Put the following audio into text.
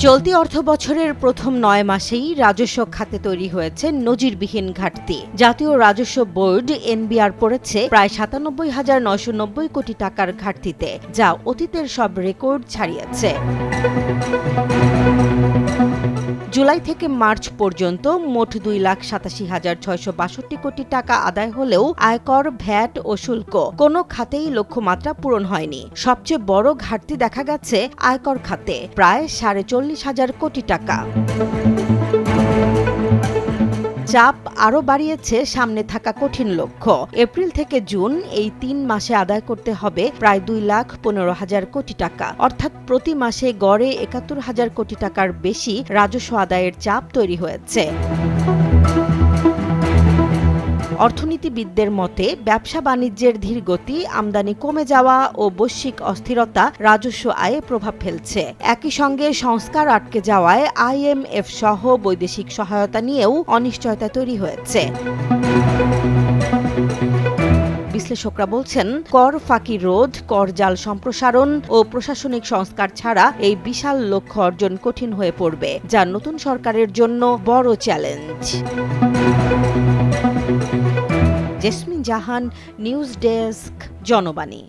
চলতি অর্থবছরের প্রথম ৯ মাসেই রাজস্ব খাতে তৈরি হয়েছে নজিরবিহীন ঘাটতি। জাতীয় রাজস্ব বোর্ড এনবিআর পড়েছে প্রায় ৯৭,৯৯০ কোটি টাকার ঘাটতিতে, যা অতীতের সব রেকর্ড ছাড়িয়েছে। জুলাই থেকে মার্চ পর্যন্ত মোট ২,৮৭,৬৬২ কোটি টাকা আদায় হলেও আয়কর, ভ্যাট ও শুল্ক কোনো খাতেই লক্ষ্যমাত্রা পূরণ হয়নি। সবচেয়ে বড় ঘাটতি দেখা গেছে আয়কর খাতে, প্রায় ৪৫,০০০ কোটি টাকা। চাপ আরও বাড়িয়েছে সামনে থাকা কঠিন লক্ষ্য। এপ্রিল থেকে জুন এই ৩ মাসে আদায় করতে হবে প্রায় ২,১৫,০০০ কোটি টাকা, অর্থাৎ প্রতি মাসে গড়ে ৭১,০০০ কোটি টাকার বেশি রাজস্ব আদায়ের চাপ তৈরি হয়েছে। অর্থনীতিবিদদের মতে, ব্যবসা বাণিজ্যের ধীরগতি, আমদানি কমে যাওয়া ও বৈশ্বিক অস্থিরতা রাজস্ব আয়ে প্রভাব ফেলছে। একই সঙ্গে সংস্কার আটকে যাওয়ায় আইএমএফ সহ বৈদেশিক সহায়তা নিয়েও অনিশ্চয়তা তৈরি হয়েছে। বিশ্লেষকরা বলছেন, কর ফাঁকি রোধ, কর জাল সম্প্রসারণ ও প্রশাসনিক সংস্কার ছাড়া এই বিশাল লক্ষ্য অর্জন কঠিন হয়ে পড়বে, যা নতুন সরকারের জন্য বড় চ্যালেঞ্জ। জেসমিন জাহান, নিউজ ডেস্ক, জনবাণী।